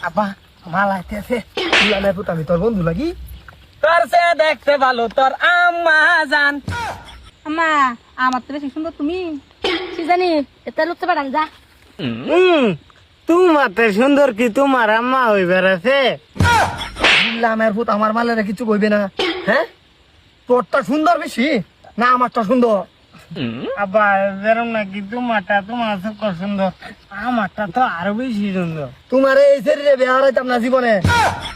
আব্বা মাল আইতেছে দুলালের পুত আমি তোর বন্ধু লাগি তোর সে দেখতে ভালো তোর আম্মা জান। আম্মা আমার তো বেশি সুন্দর তুমি কি জানি এটা লুকতে পারান যা তোমার তো সুন্দর কি তোমার আম্মা হই বেড়াছে। দুলামের পুত আমার মালের কিছু কইবে না হ্যাঁ তোরটা সুন্দর বেশি না আমারটা সুন্দর আব্বা যেরম নাকি তোমারটা তোমার চোখ সুন্দর, আমারটা তো আরো বেশি সুন্দর। তোমার এই শরীরে বিয়া হারাইতাম না জীবনে,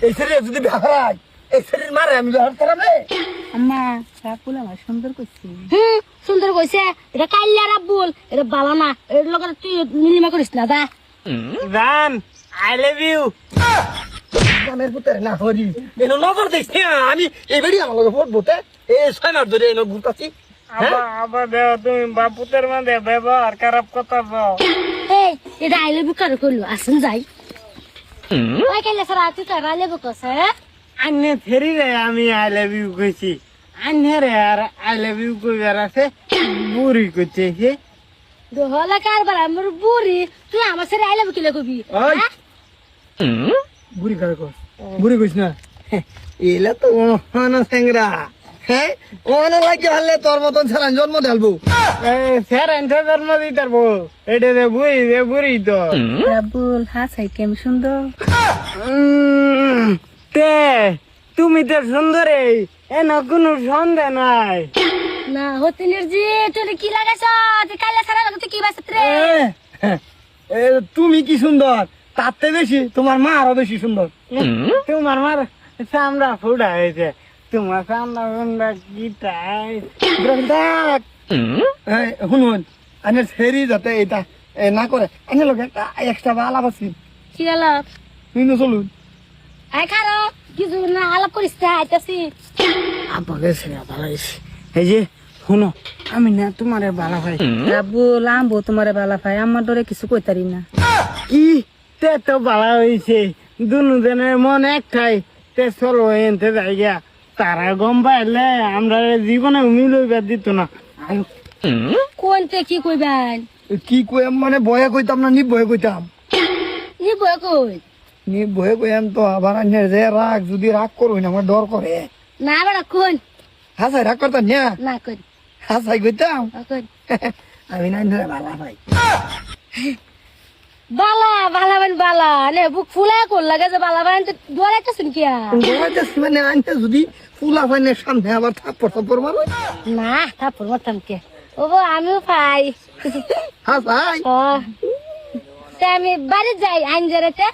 এই শরীরে যদি বিয়া হারাই এই শরীর মারে আমি বিয়া করাবে। আম্মা সাকুল আমার সুন্দর কইছে সুন্দর কইছে এটা কাইল্লা রাব্বুল এটা বালা না এর লগে তুই নীলিমা করিস না যা জান আই লাভ ইউ। দুলামের পুতের না হরি এনো নজর দিস আমি এই বেড়ি আমার লগে ভোট ভোটে এই 6 মাস ধরে এনো ঘুরতাছি। আবার দেও তুমি বাপুতের মধ্যে ব্যবহার খারাপ কথা বল। এই এটা আইলে বুকার কইলো আসেন যাই ওই কাইল্লা সারা তুই তো আইলে বুকছে আন্নে ফেরি রে আমি আই লাভ ইউ কইছি, আন্নে রে আর আই লাভ ইউ কইবার আছে বুড়ি কইছে হে। দোহলা কারবার আমার বুড়ি তুই আমার সাথে আইলে বুকিলে কবি ওই বুড়ি কারে কস বুড়ি কইছ না এলা তো ওহানা সেংরা হ্যাঁ ওহানা লাগি হলে তোর মতন ছেলেন জন্ম দেলবো স্যার এন্টার জন্ম দিতার বউ এটা দে বুড়ি তো রাব্বুল হাসাই কেম সুন্দর তে তুমি তো সুন্দরী এন কোনো সন্দেহ নাই। না হতিনির জি তুই কি লাগাইছ তুই কাইল্লা সারা লাগতে কি বাসত রে তুমি কি সুন্দর তাতে বেশি তোমার মা আরো বেশি সুন্দর। তোমার মার চামড়া ফুড়া হয়েছে, তোমার চামড়া ফুড়া গিটাই শুনুন আনের ফেরি যাতে এটা না করে আনের লোক একটা এক্সট্রা বা আলাপ আছে কি আলাপ শুনো চলুন আই খারো কিছু না আলাপ করিস না আইতাছি আব্বাকে ছেড়ে ভালাইছি। এই যে শুনো আমি না তোমারে ভালা ভাই রাব্বুল আমবো তোমারে বালা ভাই আমার ডরে কিছু কইতারি না কি তে তো ভালো হয়েছে, দুজনের মন একটাই তে চলো এনতে জায়গা তারা গম পাইলে আমরা জীবনে মিলইবার দিত না। আয়ো। কোনতে কি কইবেন কি কই মানে বয়ে কইতাম না নি বয়ে কইতাম নি বয় কই নি বয়ে কইম তো আবার আনের যে রাগ যদি রাগ করুই না আমার ডর করে না বেড়া কোন হাসাই রাগ করতাম না না কই হাসাই কইতাম কই আমি না ধরে ভালা ভাই বালা বালা বান বালা নে বুক ফুলা কোন লাগে যে বালা বান তো দোয়াইতা শুন কিয়া বলাইতে মানে আনতে যদি ফুলা ফাইনের সামনে আবার থাপ্পড় থাপ্পড় মারো না থাপুর মতাম কে ও গো আমিও পাই হাসাই ও তা আমি বাড়ি যাই আইন জেরেতে